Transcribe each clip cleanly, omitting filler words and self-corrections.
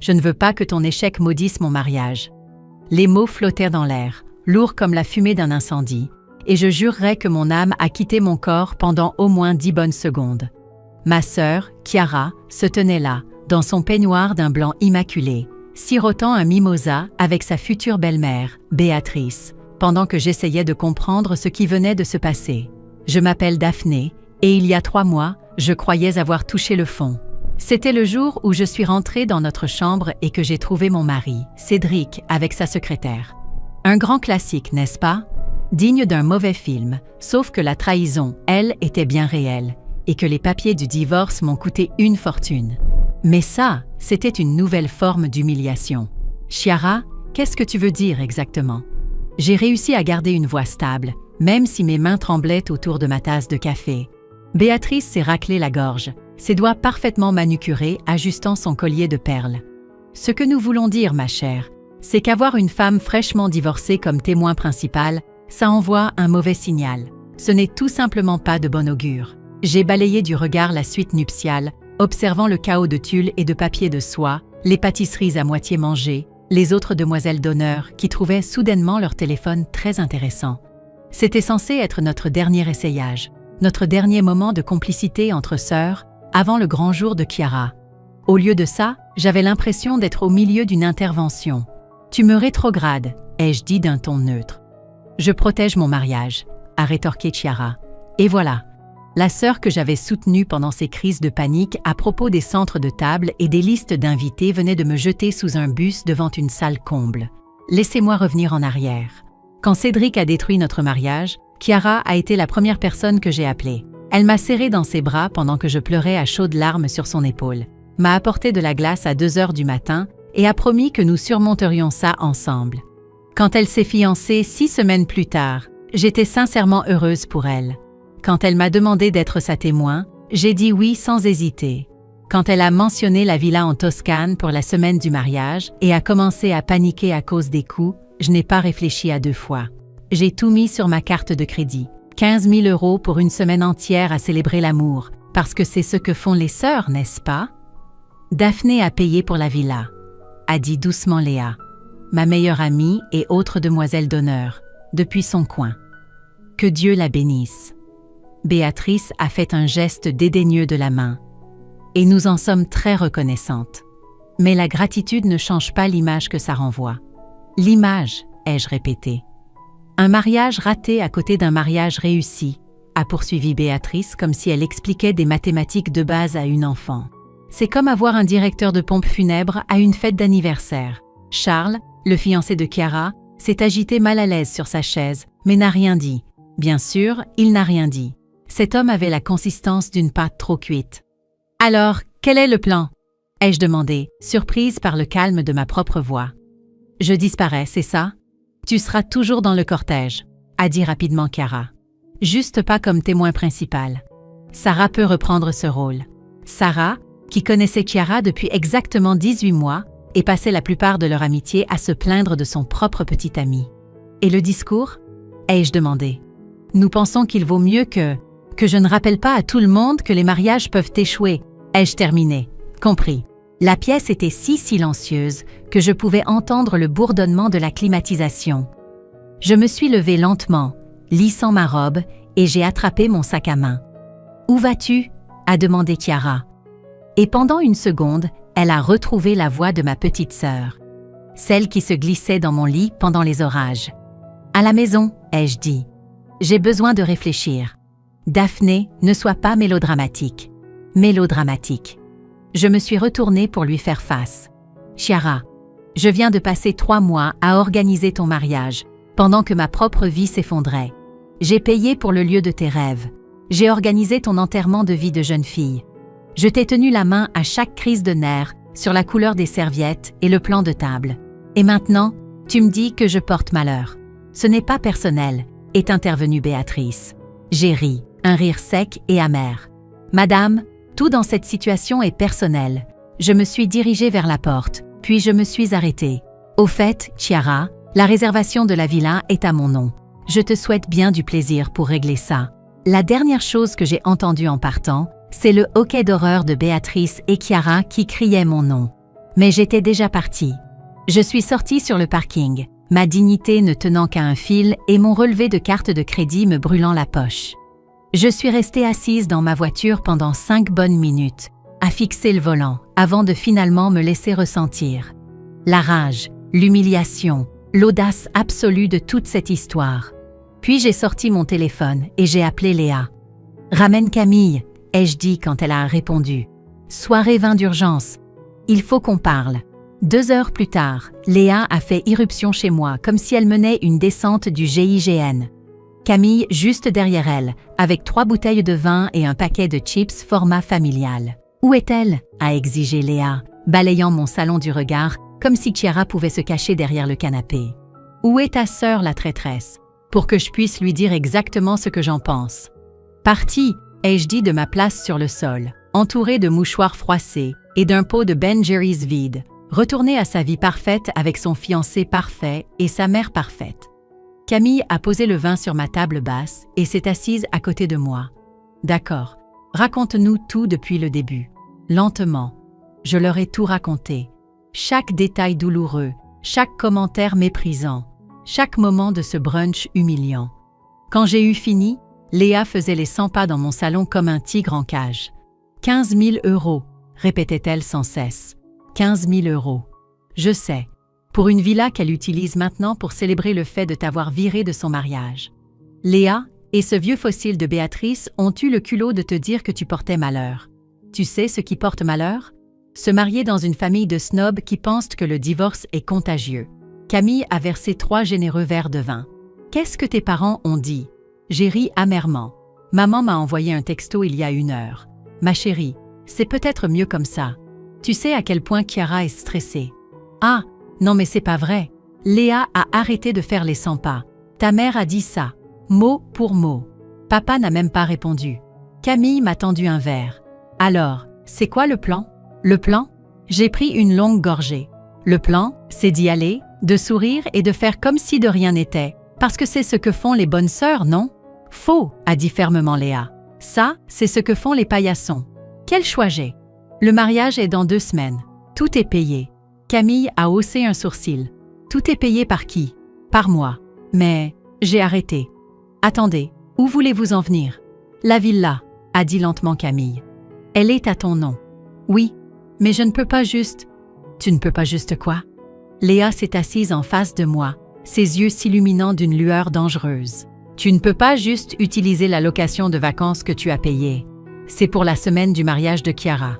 je ne veux pas que ton échec maudisse mon mariage. » Les mots flottèrent dans l'air, lourds comme la fumée d'un incendie, et je jurerais que mon âme a quitté mon corps pendant au moins 10 bonnes secondes. Ma sœur, Chiara, se tenait là, dans son peignoir d'un blanc immaculé, sirotant un mimosa avec sa future belle-mère, Béatrice, pendant que j'essayais de comprendre ce qui venait de se passer. Je m'appelle Daphné, et il y a 3 mois, je croyais avoir touché le fond. C'était le jour où je suis rentrée dans notre chambre et que j'ai trouvé mon mari, Cédric, avec sa secrétaire. Un grand classique, n'est-ce pas? Digne d'un mauvais film, sauf que la trahison, elle, était bien réelle, et que les papiers du divorce m'ont coûté une fortune. Mais ça, c'était une nouvelle forme d'humiliation. « Chiara, qu'est-ce que tu veux dire exactement ?» J'ai réussi à garder une voix stable, même si mes mains tremblaient autour de ma tasse de café. Béatrice s'est raclé la gorge, ses doigts parfaitement manucurés ajustant son collier de perles. « Ce que nous voulons dire, ma chère, c'est qu'avoir une femme fraîchement divorcée comme témoin principal, ça envoie un mauvais signal. Ce n'est tout simplement pas de bon augure. » J'ai balayé du regard la suite nuptiale, observant le chaos de tulle et de papier de soie, les pâtisseries à moitié mangées, les autres demoiselles d'honneur qui trouvaient soudainement leur téléphone très intéressant. C'était censé être notre dernier essayage, notre dernier moment de complicité entre sœurs, avant le grand jour de Chiara. Au lieu de ça, j'avais l'impression d'être au milieu d'une intervention. « Tu me rétrogrades », ai-je dit d'un ton neutre. « Je protège mon mariage », a rétorqué Chiara. Et voilà. La sœur que j'avais soutenue pendant ces crises de panique à propos des centres de table et des listes d'invités venait de me jeter sous un bus devant une salle comble. Laissez-moi revenir en arrière. Quand Cédric a détruit notre mariage, Chiara a été la première personne que j'ai appelée. Elle m'a serré dans ses bras pendant que je pleurais à chaudes larmes sur son épaule, m'a apporté de la glace à 2 heures du matin et a promis que nous surmonterions ça ensemble. Quand elle s'est fiancée 6 semaines plus tard, j'étais sincèrement heureuse pour elle. Quand elle m'a demandé d'être sa témoin, j'ai dit oui sans hésiter. Quand elle a mentionné la villa en Toscane pour la semaine du mariage et a commencé à paniquer à cause des coûts, je n'ai pas réfléchi à 2 fois. J'ai tout mis sur ma carte de crédit. 15 000 € pour une semaine entière à célébrer l'amour, parce que c'est ce que font les sœurs, n'est-ce pas? Daphné a payé pour la villa, a dit doucement Léa, ma meilleure amie et autre demoiselle d'honneur, depuis son coin. Que Dieu la bénisse. Béatrice a fait un geste dédaigneux de la main. Et nous en sommes très reconnaissantes. Mais la gratitude ne change pas l'image que ça renvoie. L'image, ai-je répété. Un mariage raté à côté d'un mariage réussi, a poursuivi Béatrice comme si elle expliquait des mathématiques de base à une enfant. C'est comme avoir un directeur de pompe funèbre à une fête d'anniversaire. Charles, le fiancé de Chiara, s'est agité mal à l'aise sur sa chaise, mais n'a rien dit. Bien sûr, il n'a rien dit. Cet homme avait la consistance d'une pâte trop cuite. « Alors, quel est le plan ?» ai-je demandé, surprise par le calme de ma propre voix. « Je disparais, c'est ça ? Tu seras toujours dans le cortège, » a dit rapidement Chiara. « Juste pas comme témoin principal. Sarah peut reprendre ce rôle. » Sarah, qui connaissait Chiara depuis exactement 18 mois, et passait la plupart de leur amitié à se plaindre de son propre petit ami. « Et le discours ?» ai-je demandé. « Nous pensons qu'il vaut mieux que je ne rappelle pas à tout le monde que les mariages peuvent échouer, » ai-je terminé. Compris. La pièce était si silencieuse que je pouvais entendre le bourdonnement de la climatisation. Je me suis levée lentement, lissant ma robe, et j'ai attrapé mon sac à main. « Où vas-tu » a demandé Chiara. Et pendant une seconde, elle a retrouvé la voix de ma petite sœur, celle qui se glissait dans mon lit pendant les orages. « À la maison » ai-je dit. « J'ai besoin de réfléchir. » Daphné, ne sois pas mélodramatique. Mélodramatique. Je me suis retournée pour lui faire face. Chiara, je viens de passer 3 mois à organiser ton mariage, pendant que ma propre vie s'effondrait. J'ai payé pour le lieu de tes rêves. J'ai organisé ton enterrement de vie de jeune fille. Je t'ai tenu la main à chaque crise de nerfs, sur la couleur des serviettes et le plan de table. Et maintenant, tu me dis que je porte malheur. Ce n'est pas personnel, est intervenue Béatrice. J'ai ri. Un rire sec et amer. « Madame, tout dans cette situation est personnel. » Je me suis dirigée vers la porte, puis je me suis arrêtée. « Au fait, Chiara, la réservation de la villa est à mon nom. Je te souhaite bien du plaisir pour régler ça. » La dernière chose que j'ai entendue en partant, c'est le hoquet d'horreur de Béatrice et Chiara qui criaient mon nom. Mais j'étais déjà partie. Je suis sortie sur le parking, ma dignité ne tenant qu'à un fil et mon relevé de carte de crédit me brûlant la poche. Je suis restée assise dans ma voiture pendant 5 bonnes minutes, à fixer le volant, avant de finalement me laisser ressentir la rage, l'humiliation, l'audace absolue de toute cette histoire. Puis j'ai sorti mon téléphone et j'ai appelé Léa. « Ramène Camille », ai-je dit quand elle a répondu. « Soirée 20 d'urgence. Il faut qu'on parle. » 2 heures plus tard, Léa a fait irruption chez moi comme si elle menait une descente du GIGN. Camille juste derrière elle, avec 3 bouteilles de vin et un paquet de chips format familial. « Où est-elle » a exigé Léa, balayant mon salon du regard comme si Chiara pouvait se cacher derrière le canapé. « Où est ta sœur, la traîtresse ?» pour que je puisse lui dire exactement ce que j'en pense. « Partie » ai-je dit de ma place sur le sol, entourée de mouchoirs froissés et d'un pot de Ben Jerry's vide, retournée à sa vie parfaite avec son fiancé parfait et sa mère parfaite. Camille a posé le vin sur ma table basse et s'est assise à côté de moi. « D'accord, raconte-nous tout depuis le début. » Lentement. Je leur ai tout raconté. Chaque détail douloureux, chaque commentaire méprisant, chaque moment de ce brunch humiliant. Quand j'ai eu fini, Léa faisait les 100 pas dans mon salon comme un tigre en cage. « 15 000 €, répétait-elle sans cesse. « 15 000 €. Je sais. Pour une villa qu'elle utilise maintenant pour célébrer le fait de t'avoir viré de son mariage. Léa et ce vieux fossile de Béatrice ont eu le culot de te dire que tu portais malheur. Tu sais ce qui porte malheur? Se marier dans une famille de snobs qui pensent que le divorce est contagieux. » Camille a versé 3 généreux verres de vin. « Qu'est-ce que tes parents ont dit ?» J'ai ri amèrement. Maman m'a envoyé un texto il y a 1 heure. « Ma chérie, c'est peut-être mieux comme ça. Tu sais à quel point Chiara est stressée. »« Ah, non mais c'est pas vrai. Léa a arrêté de faire les 100 pas. Ta mère a dit ça, mot pour mot. Papa n'a même pas répondu. Camille m'a tendu un verre. Alors, c'est quoi le plan ? Le plan ? J'ai pris une longue gorgée. Le plan, c'est d'y aller, de sourire et de faire comme si de rien n'était, parce que c'est ce que font les bonnes sœurs, non ? Faux, a dit fermement Léa. Ça, c'est ce que font les paillassons. Quel choix j'ai ? Le mariage est dans 2 semaines. Tout est payé. Camille a haussé un sourcil. Tout est payé par qui ? Par moi. Mais j'ai arrêté. Attendez, où voulez-vous en venir ? La villa, a dit lentement Camille. Elle est à ton nom. Oui, mais je ne peux pas juste... Tu ne peux pas juste quoi ? Léa s'est assise en face de moi, ses yeux s'illuminant d'une lueur dangereuse. Tu ne peux pas juste utiliser la location de vacances que tu as payée. C'est pour la semaine du mariage de Chiara.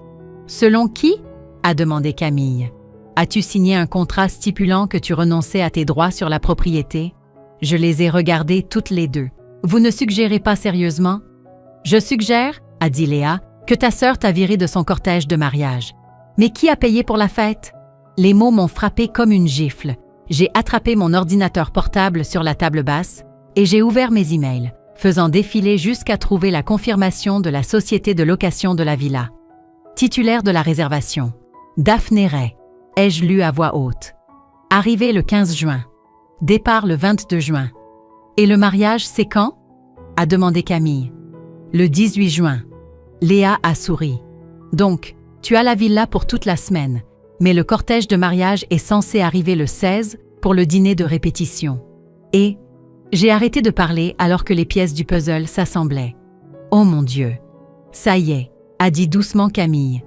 Selon qui ? A demandé Camille. As-tu signé un contrat stipulant que tu renonçais à tes droits sur la propriété ? Je les ai regardées toutes les deux. Vous ne suggérez pas sérieusement ? Je suggère, a dit Léa, que ta sœur t'a viré de son cortège de mariage. Mais qui a payé pour la fête ? Les mots m'ont frappé comme une gifle. J'ai attrapé mon ordinateur portable sur la table basse et j'ai ouvert mes emails, faisant défiler jusqu'à trouver la confirmation de la société de location de la villa. Titulaire de la réservation. Daphné Ray. Ai-je lu à voix haute. Arrivée le 15 juin. Départ le 22 juin. Et le mariage, c'est quand ? A demandé Camille. Le 18 juin. Léa a souri. Donc, tu as la villa pour toute la semaine, mais le cortège de mariage est censé arriver le 16 pour le dîner de répétition. Et j'ai arrêté de parler alors que les pièces du puzzle s'assemblaient. Oh mon Dieu. Ça y est, a dit doucement Camille.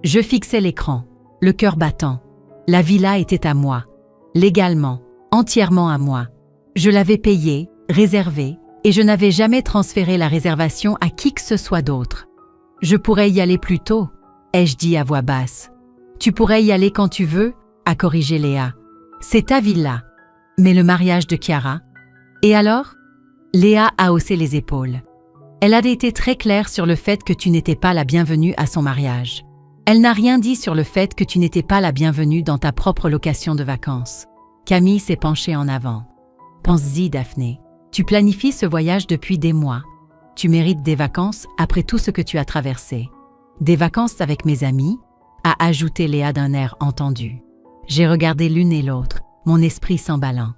Je fixais l'écran, le cœur battant. La villa était à moi, légalement, entièrement à moi. Je l'avais payée, réservée, et je n'avais jamais transféré la réservation à qui que ce soit d'autre. Je pourrais y aller plus tôt, ai-je dit à voix basse. Tu pourrais y aller quand tu veux, a corrigé Léa. C'est ta villa. Mais le mariage de Chiara ? Et alors ? Léa a haussé les épaules. Elle a été très claire sur le fait que tu n'étais pas la bienvenue à son mariage. Elle n'a rien dit sur le fait que tu n'étais pas la bienvenue dans ta propre location de vacances. Camille s'est penchée en avant. Pense-y, Daphné. Tu planifies ce voyage depuis des mois. Tu mérites des vacances après tout ce que tu as traversé. Des vacances avec mes amis, a ajouté Léa d'un air entendu. J'ai regardé l'une et l'autre, mon esprit s'emballant.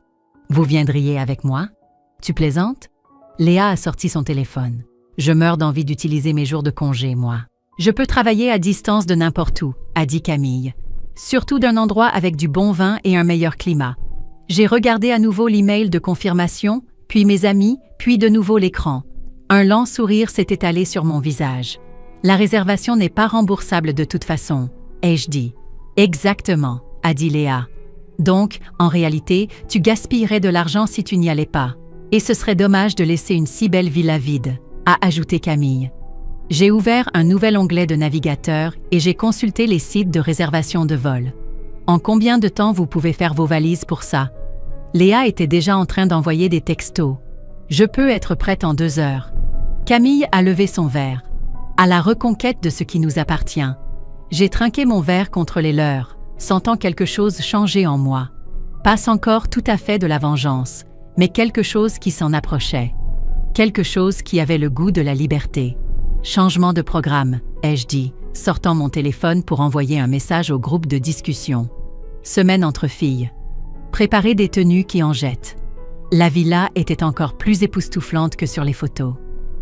Vous viendriez avec moi ? Tu plaisantes ? Léa a sorti son téléphone. Je meurs d'envie d'utiliser mes jours de congé, moi. Je peux travailler à distance de n'importe où, a dit Camille. surtout d'un endroit avec du bon vin et un meilleur climat. J'ai regardé à nouveau l'email de confirmation, puis mes amis, puis de nouveau l'écran. Un lent sourire s'est étalé sur mon visage. La réservation n'est pas remboursable de toute façon, ai-je dit. Exactement, a dit Léa. Donc, en réalité, tu gaspillerais de l'argent si tu n'y allais pas. Et ce serait dommage de laisser une si belle villa vide, a ajouté Camille. J'ai ouvert un nouvel onglet de navigateur et j'ai consulté les sites de réservation de vol. En combien de temps vous pouvez faire vos valises pour ça? Léa était déjà en train d'envoyer des textos. Je peux être prête en 2 heures. Camille a levé son verre. À la reconquête de ce qui nous appartient. J'ai trinqué mon verre contre les leurs, sentant quelque chose changer en moi. Pas encore tout à fait de la vengeance, mais quelque chose qui s'en approchait. Quelque chose qui avait le goût de la liberté. Changement de programme, ai-je dit, sortant mon téléphone pour envoyer un message au groupe de discussion. Semaine entre filles. Préparer des tenues qui en jettent. La villa était encore plus époustouflante que sur les photos.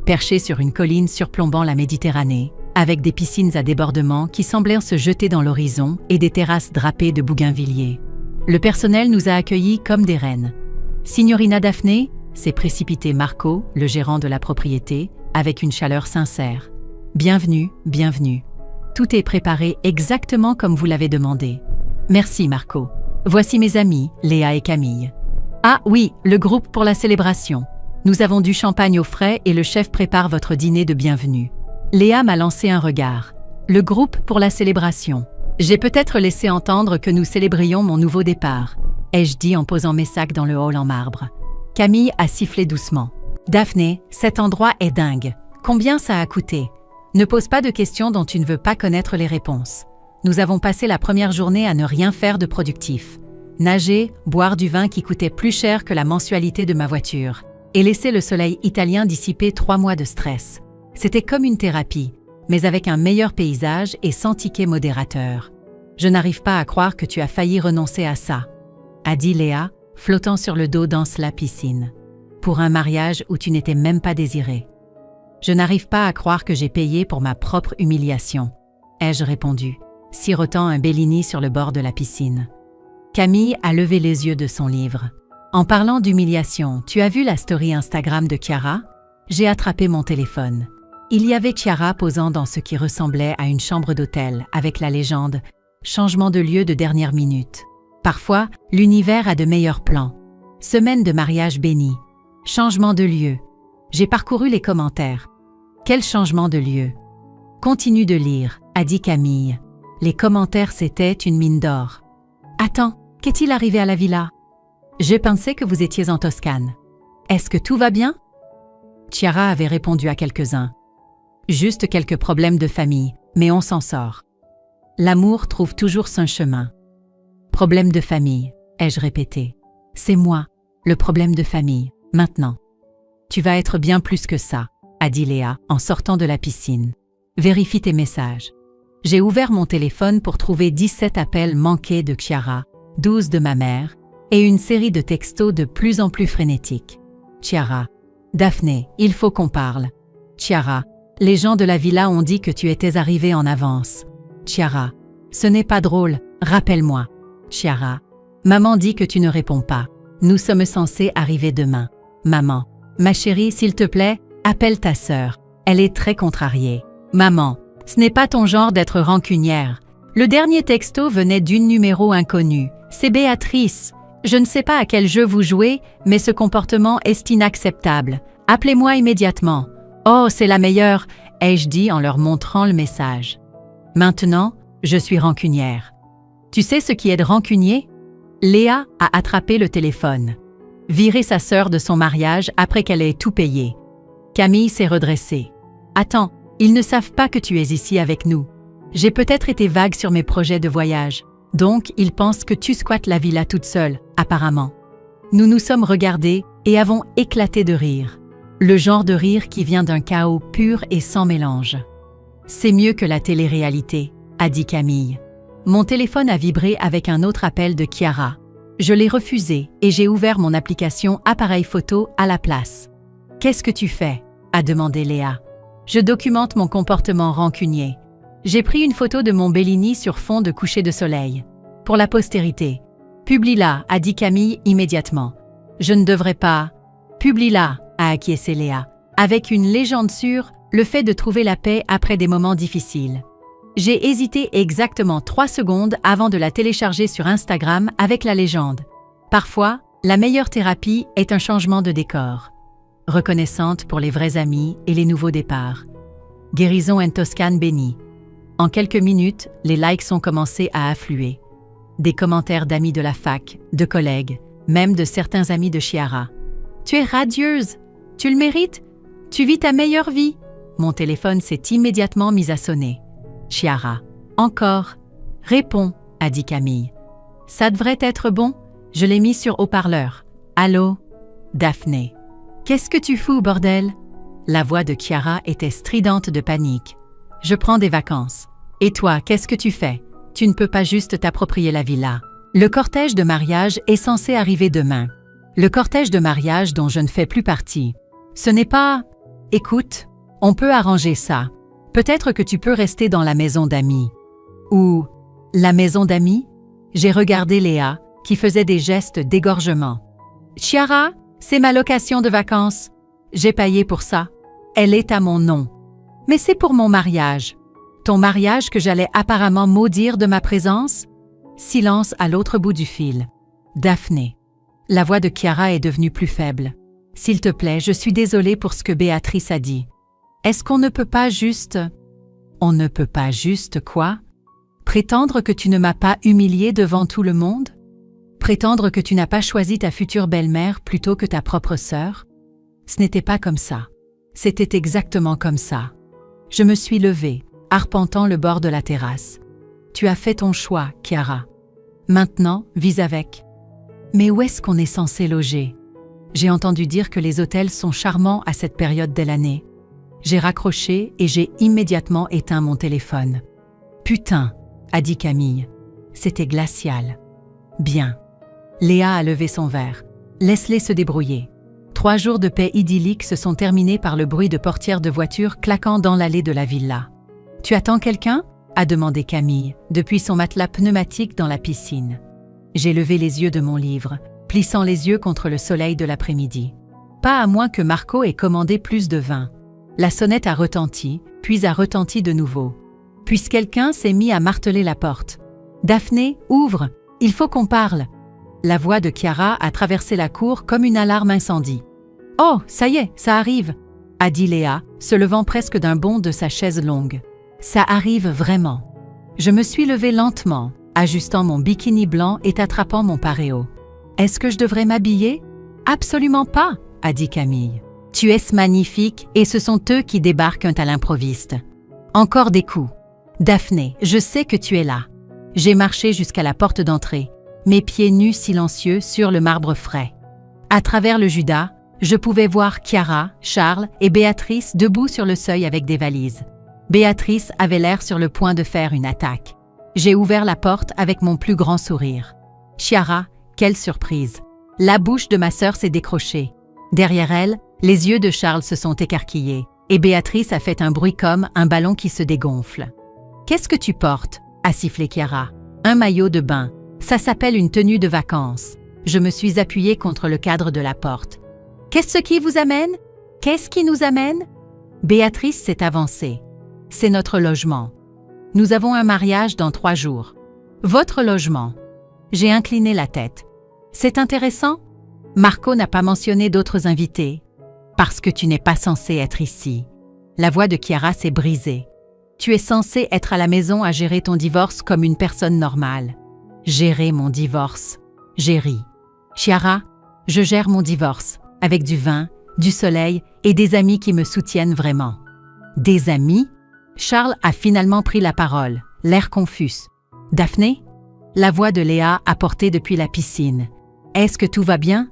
Perchée sur une colline surplombant la Méditerranée, avec des piscines à débordement qui semblaient se jeter dans l'horizon et des terrasses drapées de bougainvilliers. Le personnel nous a accueillis comme des reines. Signorina Daphné, s'est précipité Marco, le gérant de la propriété, avec une chaleur sincère. Bienvenue, bienvenue. Tout est préparé exactement comme vous l'avez demandé. Merci Marco. Voici mes amis, Léa et Camille. Ah oui, le groupe pour la célébration. Nous avons du champagne au frais et le chef prépare votre dîner de bienvenue. Léa m'a lancé un regard. Le groupe pour la célébration. J'ai peut-être laissé entendre que nous célébrions mon nouveau départ, ai-je dit en posant mes sacs dans le hall en marbre. Camille a sifflé doucement. Daphné, cet endroit est dingue. Combien ça a coûté? Ne pose pas de questions dont tu ne veux pas connaître les réponses. Nous avons passé la première journée à ne rien faire de productif. Nager, boire du vin qui coûtait plus cher que la mensualité de ma voiture, et laisser le soleil italien dissiper 3 mois de stress. C'était comme une thérapie, mais avec un meilleur paysage et sans ticket modérateur. Je n'arrive pas à croire que tu as failli renoncer à ça, a dit Léa, flottant sur le dos dans la piscine. Pour un mariage où tu n'étais même pas désiré. Je n'arrive pas à croire que j'ai payé pour ma propre humiliation, ai-je répondu, sirotant un Bellini sur le bord de la piscine. Camille a levé les yeux de son livre. En parlant d'humiliation, tu as vu la story Instagram de Chiara? J'ai attrapé mon téléphone. Il y avait Chiara posant dans ce qui ressemblait à une chambre d'hôtel avec la légende « Changement de lieu de dernière minute ». Parfois, l'univers a de meilleurs plans. Semaine de mariage béni. Changement de lieu. J'ai parcouru les commentaires. Quel changement de lieu? Continue de lire, a dit Camille. Les commentaires, c'était une mine d'or. Attends, qu'est-il arrivé à la villa? Je pensais que vous étiez en Toscane. Est-ce que tout va bien? Chiara avait répondu à quelques-uns. Juste quelques problèmes de famille, mais on s'en sort. L'amour trouve toujours son chemin. Problème de famille, ai-je répété. C'est moi, le problème de famille, maintenant. Tu vas être bien plus que ça, a dit Léa en sortant de la piscine. Vérifie tes messages. J'ai ouvert mon téléphone pour trouver 17 appels manqués de Chiara, 12 de ma mère, et une série de textos de plus en plus frénétiques. Chiara. Daphné, il faut qu'on parle. Chiara. Les gens de la villa ont dit que tu étais arrivée en avance. Chiara. Ce n'est pas drôle, rappelle-moi. Chiara. Maman dit que tu ne réponds pas. Nous sommes censés arriver demain. Maman. Ma chérie, s'il te plaît, appelle ta sœur. Elle est très contrariée. Maman. Ce n'est pas ton genre d'être rancunière. Le dernier texto venait d'une numéro inconnue. C'est Béatrice. Je ne sais pas à quel jeu vous jouez, mais ce comportement est inacceptable. Appelez-moi immédiatement. Oh, c'est la meilleure, ai-je dit en leur montrant le message. Maintenant, je suis rancunière. Tu sais ce qui est rancunier? Léa a attrapé le téléphone. Viré sa sœur de son mariage après qu'elle ait tout payé. Camille s'est redressée. Attends, ils ne savent pas que tu es ici avec nous. J'ai peut-être été vague sur mes projets de voyage. Donc, ils pensent que tu squattes la villa toute seule, apparemment. Nous nous sommes regardés et avons éclaté de rire. Le genre de rire qui vient d'un chaos pur et sans mélange. C'est mieux que la télé-réalité, a dit Camille. Mon téléphone a vibré avec un autre appel de Chiara. Je l'ai refusé et j'ai ouvert mon application appareil photo à la place. Qu'est-ce que tu fais? A demandé Léa. Je documente mon comportement rancunier. J'ai pris une photo de mon Bellini sur fond de coucher de soleil. Pour la postérité. Publie-la, a dit Camille immédiatement. Je ne devrais pas. Publie-la, a acquiescé Léa. Avec une légende sûre, le fait de trouver la paix après des moments difficiles. J'ai hésité exactement 3 secondes avant de la télécharger sur Instagram avec la légende. Parfois, la meilleure thérapie est un changement de décor. Reconnaissante pour les vrais amis et les nouveaux départs. Guérison en Toscane bénie. En quelques minutes, les likes ont commencé à affluer. Des commentaires d'amis de la fac, de collègues, même de certains amis de Chiara. « Tu es radieuse! Tu le mérites! Tu vis ta meilleure vie !» Mon téléphone s'est immédiatement mis à sonner. Chiara. « Encore !»« Réponds !» a dit Camille. « Ça devrait être bon ?» Je l'ai mis sur haut-parleur. « Allô ?» Daphné. « Qu'est-ce que tu fous, bordel ?» La voix de Chiara était stridente de panique. « Je prends des vacances. Et toi, qu'est-ce que tu fais? Tu ne peux pas juste t'approprier la villa. Le cortège de mariage est censé arriver demain. Le cortège de mariage dont je ne fais plus partie. Ce n'est pas... Écoute, on peut arranger ça. Peut-être que tu peux rester dans la maison d'amis. Ou... La maison d'amis? J'ai regardé Léa, qui faisait des gestes d'égorgement. Chiara, c'est ma location de vacances. J'ai payé pour ça. Elle est à mon nom. Mais c'est pour mon mariage. Ton mariage que j'allais apparemment maudire de ma présence? Silence à l'autre bout du fil. Daphné. La voix de Chiara est devenue plus faible. S'il te plaît, je suis désolée pour ce que Béatrice a dit. Est-ce qu'on ne peut pas juste... On ne peut pas juste quoi? Prétendre que tu ne m'as pas humiliée devant tout le monde? Prétendre que tu n'as pas choisi ta future belle-mère plutôt que ta propre sœur? Ce n'était pas comme ça. C'était exactement comme ça. Je me suis levée, arpentant le bord de la terrasse. Tu as fait ton choix, Chiara. Maintenant, vis avec. Mais où est-ce qu'on est censé loger? J'ai entendu dire que les hôtels sont charmants à cette période de l'année. J'ai raccroché et j'ai immédiatement éteint mon téléphone. Putain, a dit Camille. C'était glacial. Bien. Léa a levé son verre. Laisse-les se débrouiller. 3 jours de paix idyllique se sont terminés par le bruit de portières de voitures claquant dans l'allée de la villa. Tu attends quelqu'un? A demandé Camille, depuis son matelas pneumatique dans la piscine. J'ai levé les yeux de mon livre, plissant les yeux contre le soleil de l'après-midi. Pas à moins que Marco ait commandé plus de vin. La sonnette a retenti, puis a retenti de nouveau. Puis quelqu'un s'est mis à marteler la porte. « Daphné, ouvre! Il faut qu'on parle !» La voix de Chiara a traversé la cour comme une alarme incendie. « Oh, ça y est, ça arrive !» a dit Léa, se levant presque d'un bond de sa chaise longue. « Ça arrive vraiment. » Je me suis levée lentement, ajustant mon bikini blanc et attrapant mon paréo. « Est-ce que je devrais m'habiller? »« Absolument pas !» a dit Camille. « Tu es magnifique et ce sont eux qui débarquent à l'improviste. » Encore des coups. « Daphné, je sais que tu es là. » J'ai marché jusqu'à la porte d'entrée, mes pieds nus silencieux sur le marbre frais. À travers le Judas, je pouvais voir Chiara, Charles et Béatrice debout sur le seuil avec des valises. Béatrice avait l'air sur le point de faire une attaque. J'ai ouvert la porte avec mon plus grand sourire. Chiara, quelle surprise! La bouche de ma sœur s'est décrochée. Derrière elle, les yeux de Charles se sont écarquillés et Béatrice a fait un bruit comme un ballon qui se dégonfle. « Qu'est-ce que tu portes ?» a sifflé Chiara. « Un maillot de bain. Ça s'appelle une tenue de vacances. » Je me suis appuyée contre le cadre de la porte. « Qu'est-ce qui vous amène? Qu'est-ce qui nous amène ?» Béatrice s'est avancée. « C'est notre logement. Nous avons un mariage dans 3 jours. »« Votre logement ?» J'ai incliné la tête. « C'est intéressant? Marco n'a pas mentionné d'autres invités. »« Parce que tu n'es pas censé être ici. » La voix de Chiara s'est brisée. « Tu es censé être à la maison à gérer ton divorce comme une personne normale. » Gérer mon divorce. J'ai ri. « Chiara, je gère mon divorce, avec du vin, du soleil et des amis qui me soutiennent vraiment. »« Des amis ?» Charles a finalement pris la parole, l'air confus. « Daphné ?» La voix de Léa a porté depuis la piscine. « Est-ce que tout va bien?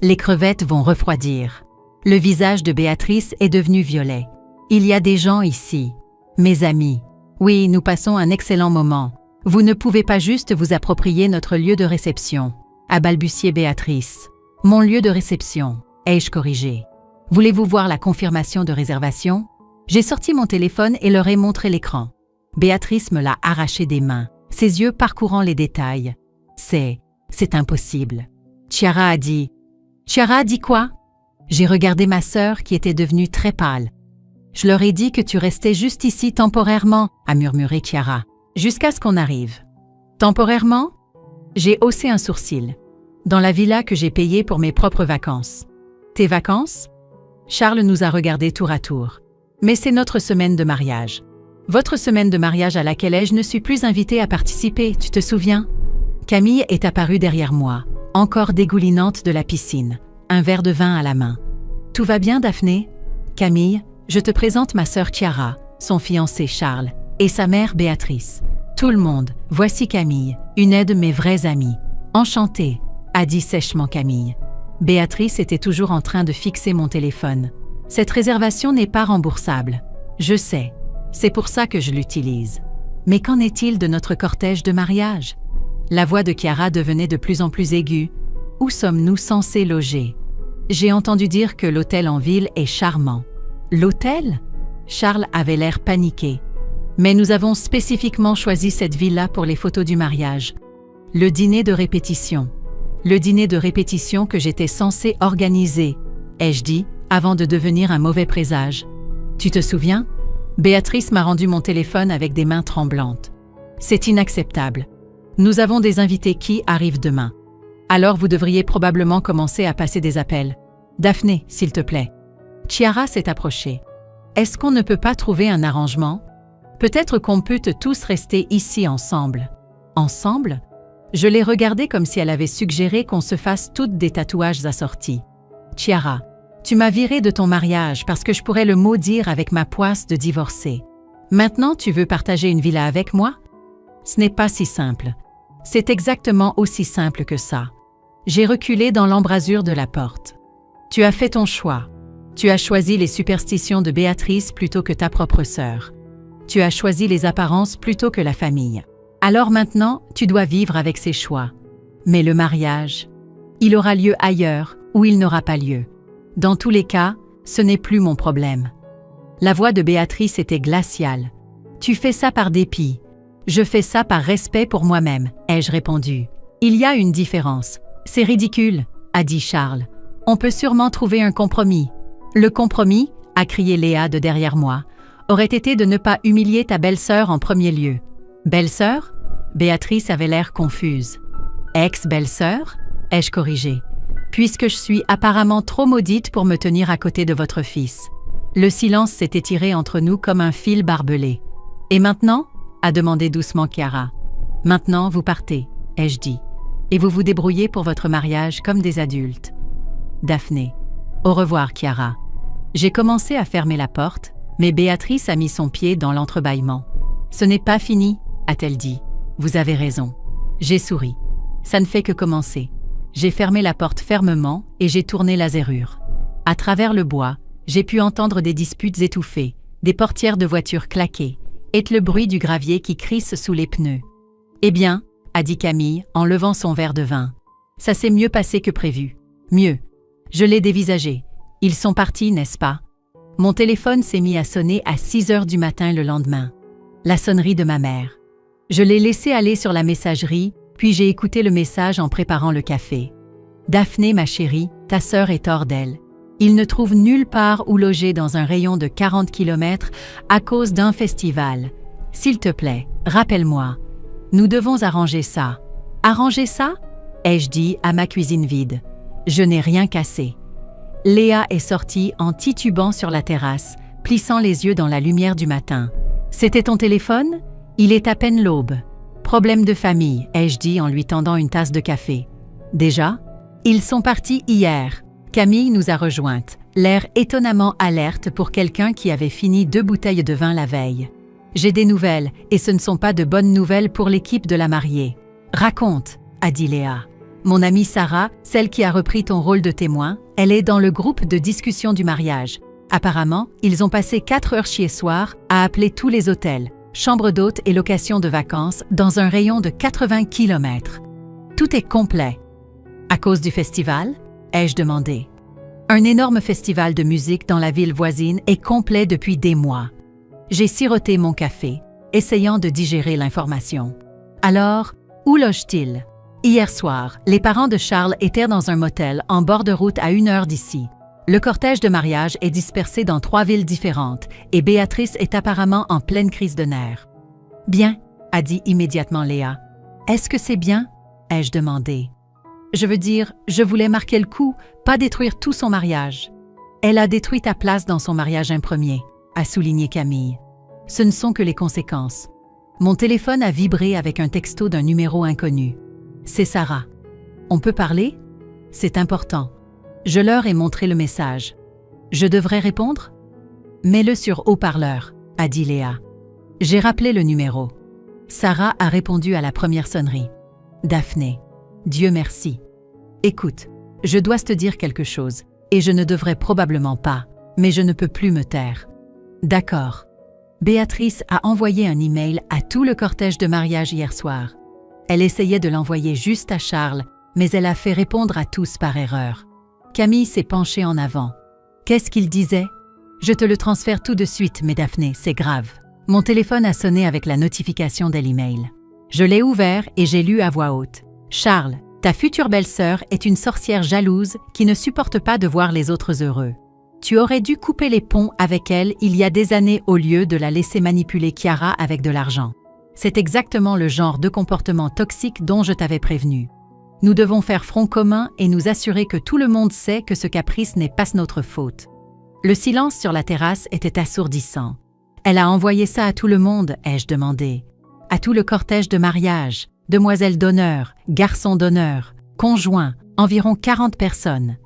Les crevettes vont refroidir. » Le visage de Béatrice est devenu violet. « Il y a des gens ici. Mes amis. Oui, nous passons un excellent moment. Vous ne pouvez pas juste vous approprier notre lieu de réception. » a balbutié Béatrice. « Mon lieu de réception. » ai-je corrigé. « Voulez-vous voir la confirmation de réservation? » J'ai sorti mon téléphone et leur ai montré l'écran. Béatrice me l'a arraché des mains, ses yeux parcourant les détails. C'est impossible. Chiara a dit. Chiara a dit quoi? J'ai regardé ma sœur qui était devenue très pâle. Je leur ai dit que tu restais juste ici temporairement, a murmuré Chiara, jusqu'à ce qu'on arrive. Temporairement? J'ai haussé un sourcil. Dans la villa que j'ai payée pour mes propres vacances. Tes vacances? Charles nous a regardés tour à tour. Mais c'est notre semaine de mariage. Votre semaine de mariage à laquelle je ne suis plus invitée à participer, tu te souviens? Camille est apparue derrière moi, encore dégoulinante de la piscine, un verre de vin à la main. Tout va bien, Daphné? Camille, je te présente ma sœur Chiara, son fiancé Charles, et sa mère Béatrice. Tout le monde, voici Camille, une de mes vraies amies. Enchantée, a dit sèchement Camille. Béatrice était toujours en train de fixer mon téléphone. Cette réservation n'est pas remboursable. Je sais, c'est pour ça que je l'utilise. Mais qu'en est-il de notre cortège de mariage? La voix de Chiara devenait de plus en plus aiguë. Où sommes-nous censés loger? J'ai entendu dire que l'hôtel en ville est charmant. L'hôtel? Charles avait l'air paniqué. Mais nous avons spécifiquement choisi cette villa pour les photos du mariage. Le dîner de répétition. Le dîner de répétition que j'étais censée organiser, ai-je dit, avant de devenir un mauvais présage. Tu te souviens? Béatrice m'a rendu mon téléphone avec des mains tremblantes. C'est inacceptable. Nous avons des invités qui arrivent demain. Alors vous devriez probablement commencer à passer des appels. Daphné, s'il te plaît. Chiara s'est approchée. Est-ce qu'on ne peut pas trouver un arrangement? Peut-être qu'on peut tous rester ici ensemble. Ensemble? Je l'ai regardée comme si elle avait suggéré qu'on se fasse toutes des tatouages assortis. Chiara, tu m'as viré de ton mariage parce que je pourrais le maudire avec ma poisse de divorcer. Maintenant, tu veux partager une villa avec moi? Ce n'est pas si simple. C'est exactement aussi simple que ça. J'ai reculé dans l'embrasure de la porte. Tu as fait ton choix. Tu as choisi les superstitions de Béatrice plutôt que ta propre sœur. Tu as choisi les apparences plutôt que la famille. Alors maintenant, tu dois vivre avec ces choix. Mais le mariage, il aura lieu ailleurs ou il n'aura pas lieu. Dans tous les cas, ce n'est plus mon problème. La voix de Béatrice était glaciale. Tu fais ça par dépit. Je fais ça par respect pour moi-même, ai-je répondu. Il y a une différence. C'est ridicule, a dit Charles. On peut sûrement trouver un compromis. Le compromis, a crié Léa de derrière moi, aurait été de ne pas humilier ta belle-sœur en premier lieu. Belle-sœur? Béatrice avait l'air confuse. Ex-belle-sœur? Ai-je corrigé. Puisque je suis apparemment trop maudite pour me tenir à côté de votre fils. Le silence s'est étiré entre nous comme un fil barbelé. Et maintenant? A demandé doucement Chiara. Maintenant, vous partez, ai-je dit. Et vous vous débrouillez pour votre mariage comme des adultes. Daphné. Au revoir, Chiara. J'ai commencé à fermer la porte, mais Béatrice a mis son pied dans l'entrebâillement. Ce n'est pas fini, a-t-elle dit. Vous avez raison. J'ai souri. Ça ne fait que commencer. J'ai fermé la porte fermement et j'ai tourné la serrure. À travers le bois, j'ai pu entendre des disputes étouffées, des portières de voitures claquer, et le bruit du gravier qui crisse sous les pneus. Eh bien, a dit Camille en levant son verre de vin. Ça s'est mieux passé que prévu. Mieux. Je l'ai dévisagé. Ils sont partis, n'est-ce pas? Mon téléphone s'est mis à sonner à 6 heures du matin le lendemain. La sonnerie de ma mère. Je l'ai laissé aller sur la messagerie, puis j'ai écouté le message en préparant le café. Daphné, ma chérie, ta sœur est hors d'elle. Il ne trouve nulle part où loger dans un rayon de 40 km à cause d'un festival. S'il te plaît, rappelle-moi. Nous devons arranger ça. Arranger ça? Ai-je dit à ma cuisine vide. Je n'ai rien cassé. Léa est sortie en titubant sur la terrasse, plissant les yeux dans la lumière du matin. C'était ton téléphone? Il est à peine l'aube. Problème de famille, ai-je dit en lui tendant une tasse de café. Déjà? Ils sont partis hier. Camille nous a rejointes, l'air étonnamment alerte pour quelqu'un qui avait fini 2 bouteilles de vin la veille. J'ai des nouvelles, et ce ne sont pas de bonnes nouvelles pour l'équipe de la mariée. Raconte, a dit Léa. Mon amie Sarah, celle qui a repris ton rôle de témoin, elle est dans le groupe de discussion du mariage. Apparemment, ils ont passé 4 heures chier soir à appeler tous les hôtels, chambres d'hôtes et locations de vacances dans un rayon de 80 km. Tout est complet. À cause du festival? Ai-je demandé. Un énorme festival de musique dans la ville voisine est complet depuis des mois. J'ai siroté mon café. essayant de digérer l'information. Alors, où loge-t-il? Hier soir, les parents de Charles étaient dans un motel en bord de route à 1 heure d'ici. Le cortège de mariage est dispersé dans 3 villes différentes et Béatrice est apparemment en pleine crise de nerfs. « Bien », a dit immédiatement Léa. « Est-ce que c'est bien ?» ai-je demandé. « Je veux dire, je voulais marquer le coup, pas détruire tout son mariage. » « Elle a détruit ta place dans son mariage un premier », a souligné Camille. « Ce ne sont que les conséquences. » Mon téléphone a vibré avec un texto d'un numéro inconnu. C'est Sarah. « On peut parler ?» « C'est important. » Je leur ai montré le message. « Je devrais répondre ?» « Mets-le sur haut-parleur, » a dit Léa. J'ai rappelé le numéro. Sarah a répondu à la première sonnerie. « Daphné, Dieu merci. Écoute, je dois te dire quelque chose, et je ne devrais probablement pas, mais je ne peux plus me taire. » D'accord. Béatrice a envoyé un email à tout le cortège de mariage hier soir. Elle essayait de l'envoyer juste à Charles, mais elle a fait répondre à tous par erreur. Camille s'est penchée en avant. Qu'est-ce qu'il disait? Je te le transfère tout de suite, mais Daphné, c'est grave. Mon téléphone a sonné avec la notification de l'email. Je l'ai ouvert et j'ai lu à voix haute. Charles, ta future belle-sœur est une sorcière jalouse qui ne supporte pas de voir les autres heureux. Tu aurais dû couper les ponts avec elle il y a des années au lieu de la laisser manipuler Chiara avec de l'argent. C'est exactement le genre de comportement toxique dont je t'avais prévenu. Nous devons faire front commun et nous assurer que tout le monde sait que ce caprice n'est pas notre faute. Le silence sur la terrasse était assourdissant. Elle a envoyé ça à tout le monde, ai-je demandé. À tout le cortège de mariage, demoiselles d'honneur, garçons d'honneur, conjoints, environ 40 personnes.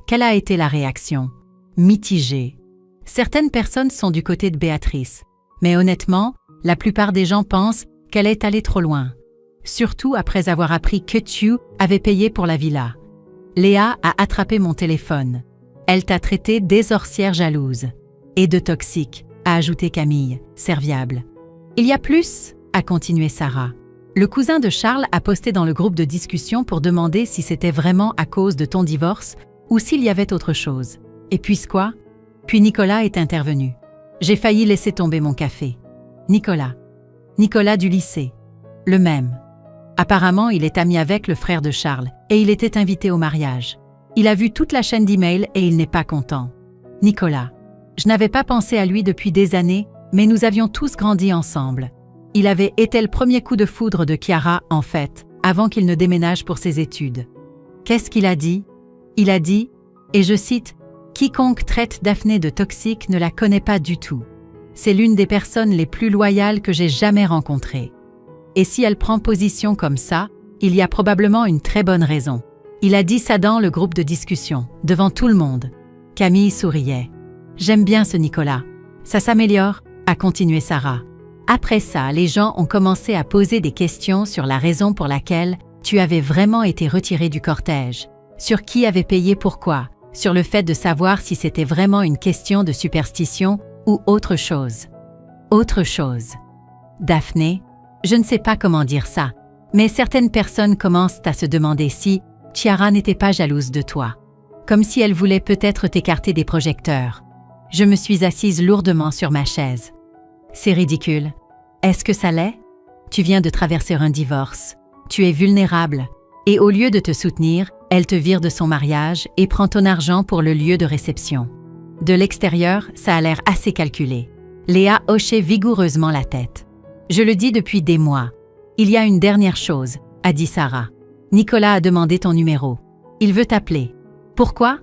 Quelle a été la réaction? Mitigée. Certaines personnes sont du côté de Béatrice, mais honnêtement, la plupart des gens pensent qu'elle est allée trop loin. Surtout après avoir appris que tu avais payé pour la villa. Léa a attrapé mon téléphone. Elle t'a traité des sorcières jalouses. Et de toxique, a ajouté Camille, serviable. Il y a plus, a continué Sarah. Le cousin de Charles a posté dans le groupe de discussion pour demander si c'était vraiment à cause de ton divorce ou s'il y avait autre chose. Et puis quoi? Puis Nicolas est intervenu. J'ai failli laisser tomber mon café. Nicolas du lycée. Le même. Apparemment, il est ami avec le frère de Charles et il était invité au mariage. Il a vu toute la chaîne d'emails et il n'est pas content. Nicolas. Je n'avais pas pensé à lui depuis des années, mais nous avions tous grandi ensemble. Il avait été le premier coup de foudre de Chiara, en fait, avant qu'il ne déménage pour ses études. Qu'est-ce qu'il a dit? Il a dit, et je cite, « Quiconque traite Daphné de toxique ne la connaît pas du tout. C'est l'une des personnes les plus loyales que j'ai jamais rencontrées. Et si elle prend position comme ça, il y a probablement une très bonne raison. » Il a dit ça dans le groupe de discussion, devant tout le monde. Camille souriait. « J'aime bien ce Nicolas. Ça s'améliore », a continué Sarah. Après ça, les gens ont commencé à poser des questions sur la raison pour laquelle tu avais vraiment été retiré du cortège, sur qui avait payé pourquoi, sur le fait de savoir si c'était vraiment une question de superstition ou autre chose. Autre chose. Daphné, je ne sais pas comment dire ça, mais certaines personnes commencent à se demander si Chiara n'était pas jalouse de toi, comme si elle voulait peut-être t'écarter des projecteurs. Je me suis assise lourdement sur ma chaise. C'est ridicule. Est-ce que ça l'est? Tu viens de traverser un divorce. Tu es vulnérable. Et au lieu de te soutenir, elle te vire de son mariage et prend ton argent pour le lieu de réception. De l'extérieur, ça a l'air assez calculé. Léa hochait vigoureusement la tête. Je le dis depuis des mois. Il y a une dernière chose, a dit Sarah. Nicolas a demandé ton numéro. Il veut t'appeler. Pourquoi?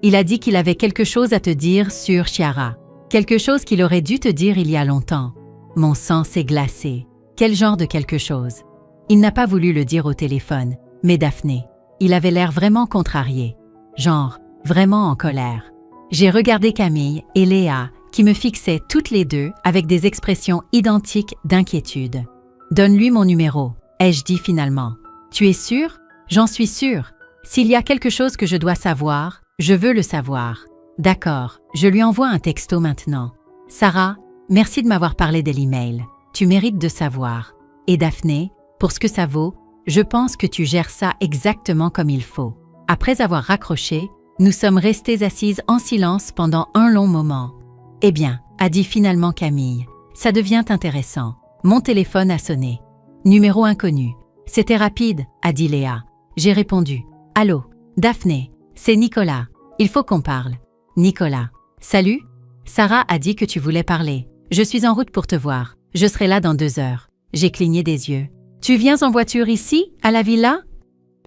Il a dit qu'il avait quelque chose à te dire sur Chiara. Quelque chose qu'il aurait dû te dire il y a longtemps. Mon sang s'est glacé. Quel genre de quelque chose? Il n'a pas voulu le dire au téléphone, mais Daphné, il avait l'air vraiment contrarié. Genre, vraiment en colère. J'ai regardé Camille et Léa, qui me fixaient toutes les deux avec des expressions identiques d'inquiétude. Donne-lui mon numéro, ai-je dit finalement. Tu es sûr? J'en suis sûre. S'il y a quelque chose que je dois savoir, je veux le savoir. D'accord, je lui envoie un texto maintenant. Sarah, merci de m'avoir parlé de l'email. Tu mérites de savoir. Et Daphné, pour ce que ça vaut, je pense que tu gères ça exactement comme il faut. Après avoir raccroché, nous sommes restées assises en silence pendant un long moment. Eh bien, a dit finalement Camille, ça devient intéressant. Mon téléphone a sonné. Numéro inconnu. C'était rapide, a dit Léa. J'ai répondu. Allô, Daphné, c'est Nicolas. Il faut qu'on parle. Nicolas. Salut. Sarah a dit que tu voulais parler. Je suis en route pour te voir. Je serai là dans 2 heures. J'ai cligné des yeux. Tu viens en voiture ici, à la villa?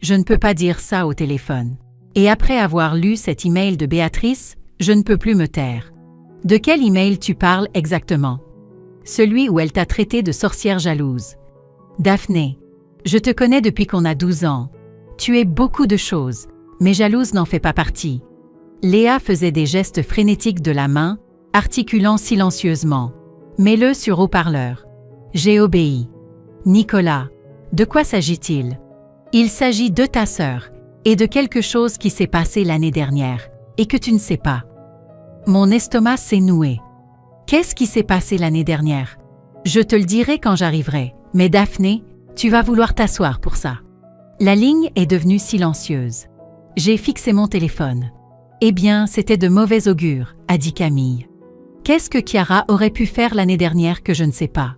Je ne peux pas dire ça au téléphone. Et après avoir lu cet email de Béatrice, je ne peux plus me taire. De quel email tu parles exactement? Celui où elle t'a traité de sorcière jalouse. Daphné, je te connais depuis qu'on a 12 ans. Tu es beaucoup de choses, mais jalouse n'en fait pas partie. Léa faisait des gestes frénétiques de la main, articulant silencieusement. Mets-le sur haut-parleur. J'ai obéi. Nicolas, de quoi s'agit-il? Il s'agit de ta sœur et de quelque chose qui s'est passé l'année dernière et que tu ne sais pas. Mon estomac s'est noué. Qu'est-ce qui s'est passé l'année dernière? Je te le dirai quand j'arriverai, mais Daphné, tu vas vouloir t'asseoir pour ça. La ligne est devenue silencieuse. J'ai fixé mon téléphone. Eh bien, c'était de mauvais augure, a dit Camille. Qu'est-ce que Chiara aurait pu faire l'année dernière que je ne sais pas?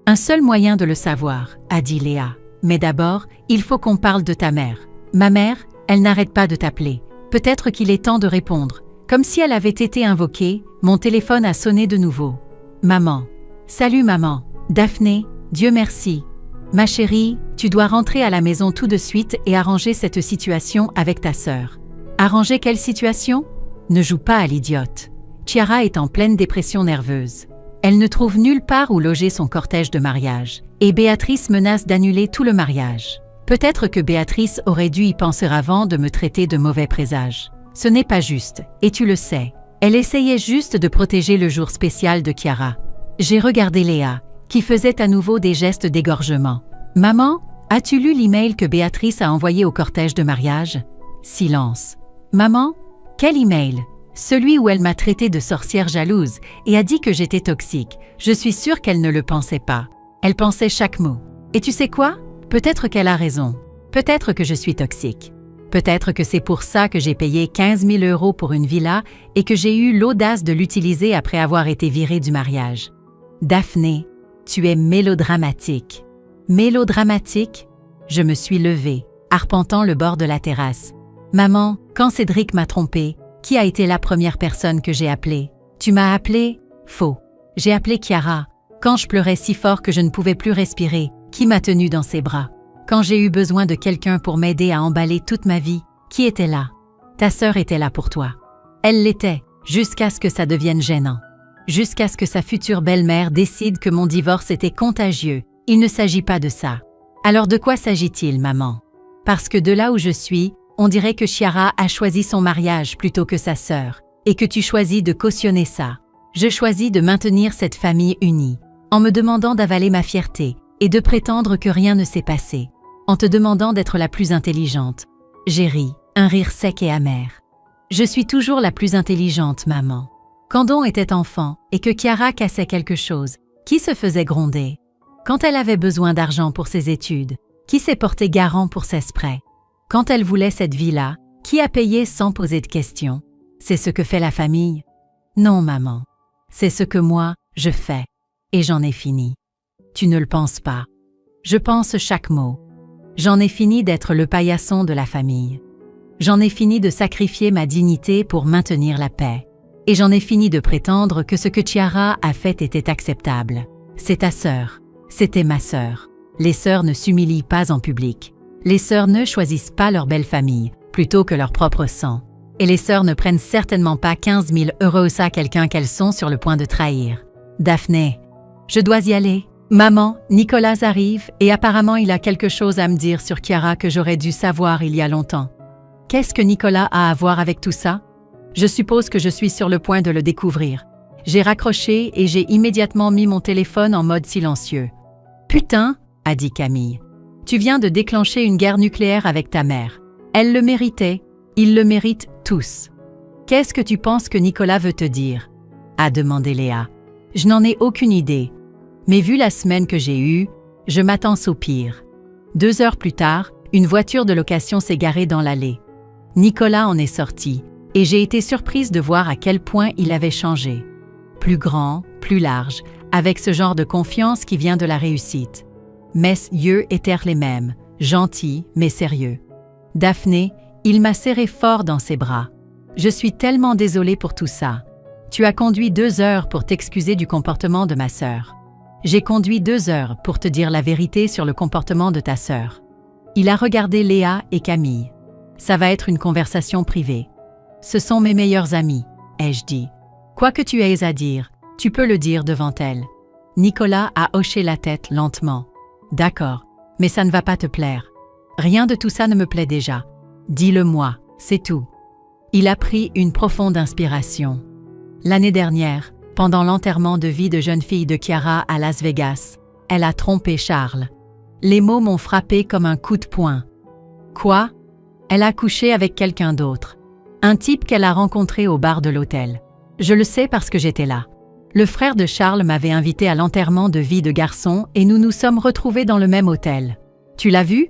Un seul moyen de le savoir, a dit Léa. Mais d'abord, il faut qu'on parle de ta mère. Ma mère, elle n'arrête pas de t'appeler. Peut-être qu'il est temps de répondre. Comme si elle avait été invoquée, mon téléphone a sonné de nouveau. Maman. Salut maman. Daphné, Dieu merci. Ma chérie, tu dois rentrer à la maison tout de suite et arranger cette situation avec ta sœur. Arranger quelle situation? Ne joue pas à l'idiote. Chiara est en pleine dépression nerveuse. Elle ne trouve nulle part où loger son cortège de mariage. Et Béatrice menace d'annuler tout le mariage. Peut-être que Béatrice aurait dû y penser avant de me traiter de mauvais présage. Ce n'est pas juste, et tu le sais. Elle essayait juste de protéger le jour spécial de Chiara. J'ai regardé Léa, qui faisait à nouveau des gestes d'égorgement. « Maman, as-tu lu l'email que Béatrice a envoyé au cortège de mariage ?» Silence. « Maman, quel email ?» Celui où elle m'a traité de sorcière jalouse et a dit que j'étais toxique. Je suis sûre qu'elle ne le pensait pas. Elle pensait chaque mot. Et tu sais quoi? Peut-être qu'elle a raison. Peut-être que je suis toxique. Peut-être que c'est pour ça que j'ai payé 15 000 € pour une villa et que j'ai eu l'audace de l'utiliser après avoir été virée du mariage. Daphné, tu es mélodramatique. Mélodramatique? Je me suis levée, arpentant le bord de la terrasse. Maman, quand Cédric m'a trompée, qui a été la première personne que j'ai appelée? Tu m'as appelée? Faux. J'ai appelé Chiara. Quand je pleurais si fort que je ne pouvais plus respirer, qui m'a tenue dans ses bras? Quand j'ai eu besoin de quelqu'un pour m'aider à emballer toute ma vie, qui était là? Ta sœur était là pour toi. Elle l'était, jusqu'à ce que ça devienne gênant. Jusqu'à ce que sa future belle-mère décide que mon divorce était contagieux. Il ne s'agit pas de ça. Alors de quoi s'agit-il, maman? Parce que de là où je suis, on dirait que Chiara a choisi son mariage plutôt que sa sœur, et que tu choisis de cautionner ça. Je choisis de maintenir cette famille unie, en me demandant d'avaler ma fierté et de prétendre que rien ne s'est passé, en te demandant d'être la plus intelligente. J'ai ri, un rire sec et amer. Je suis toujours la plus intelligente, maman. Quand on était enfant et que Chiara cassait quelque chose, qui se faisait gronder? Quand elle avait besoin d'argent pour ses études, qui s'est porté garant pour ses prêts? Quand elle voulait cette villa, qui a payé sans poser de questions? C'est ce que fait la famille? Non, maman. C'est ce que moi, je fais. Et j'en ai fini. Tu ne le penses pas. Je pense chaque mot. J'en ai fini d'être le paillasson de la famille. J'en ai fini de sacrifier ma dignité pour maintenir la paix. Et j'en ai fini de prétendre que ce que Chiara a fait était acceptable. C'est ta sœur. C'était ma sœur. Les sœurs ne s'humilient pas en public. Les sœurs ne choisissent pas leur belle famille, plutôt que leur propre sang. Et les sœurs ne prennent certainement pas 15 000 € à quelqu'un qu'elles sont sur le point de trahir. Daphné, je dois y aller. Maman, Nicolas arrive et apparemment il a quelque chose à me dire sur Chiara que j'aurais dû savoir il y a longtemps. Qu'est-ce que Nicolas a à voir avec tout ça? Je suppose que je suis sur le point de le découvrir. J'ai raccroché et j'ai immédiatement mis mon téléphone en mode silencieux. Putain, a dit Camille. Tu viens de déclencher une guerre nucléaire avec ta mère. Elle le méritait. Ils le méritent tous. Qu'est-ce que tu penses que Nicolas veut te dire? A demandé Léa. Je n'en ai aucune idée. Mais vu la semaine que j'ai eue, je m'attends au pire. 2 heures plus tard, une voiture de location s'est garée dans l'allée. Nicolas en est sorti, et j'ai été surprise de voir à quel point il avait changé. Plus grand, plus large, avec ce genre de confiance qui vient de la réussite. Mes yeux étaient les mêmes, gentils mais sérieux. Daphné, il m'a serré fort dans ses bras. Je suis tellement désolée pour tout ça. Tu as conduit 2 heures pour t'excuser du comportement de ma sœur. J'ai conduit 2 heures pour te dire la vérité sur le comportement de ta sœur. Il a regardé Léa et Camille. Ça va être une conversation privée. Ce sont mes meilleurs amis, ai-je dit. Quoi que tu aies à dire, tu peux le dire devant elles. Nicolas a hoché la tête lentement. D'accord, mais ça ne va pas te plaire. Rien de tout ça ne me plaît déjà. Dis-le-moi, c'est tout. Il a pris une profonde inspiration. L'année dernière, pendant l'enterrement de vie de jeune fille de Chiara à Las Vegas, elle a trompé Charles. Les mots m'ont frappé comme un coup de poing. Quoi? Elle a couché avec quelqu'un d'autre. Un type qu'elle a rencontré au bar de l'hôtel. Je le sais parce que j'étais là. Le frère de Charles m'avait invité à l'enterrement de vie de garçon et nous nous sommes retrouvés dans le même hôtel. Tu l'as vu?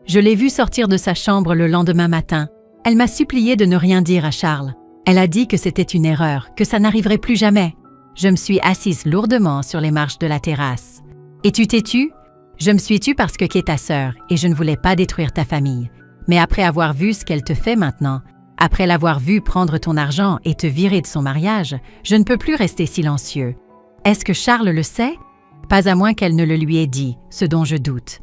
Je l'ai vu sortir de sa chambre le lendemain matin. Elle m'a supplié de ne rien dire à Charles. Elle a dit que c'était une erreur, que ça n'arriverait plus jamais. Je me suis assise lourdement sur les marches de la terrasse. Et tu t'es tue? Je me suis tue parce que qu'est ta sœur et je ne voulais pas détruire ta famille. Mais après avoir vu ce qu'elle te fait maintenant, après l'avoir vue prendre ton argent et te virer de son mariage, je ne peux plus rester silencieux. Est-ce que Charles le sait? Pas à moins qu'elle ne le lui ait dit, ce dont je doute.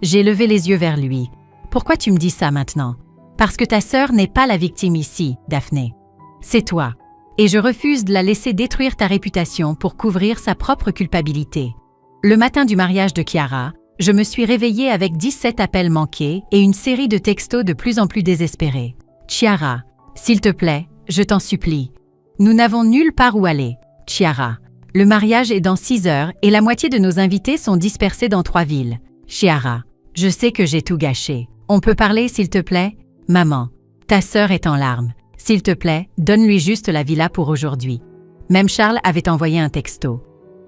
J'ai levé les yeux vers lui. Pourquoi tu me dis ça maintenant? Parce que ta sœur n'est pas la victime ici, Daphné. C'est toi. Et je refuse de la laisser détruire ta réputation pour couvrir sa propre culpabilité. Le matin du mariage de Chiara, je me suis réveillée avec 17 appels manqués et une série de textos de plus en plus désespérés. Chiara, s'il te plaît, je t'en supplie. Nous n'avons nulle part où aller. Chiara, le mariage est dans 6 heures et la moitié de nos invités sont dispersés dans 3 villes. Chiara, je sais que j'ai tout gâché. On peut parler, s'il te plaît? Maman, ta sœur est en larmes. S'il te plaît, donne-lui juste la villa pour aujourd'hui. Même Charles avait envoyé un texto.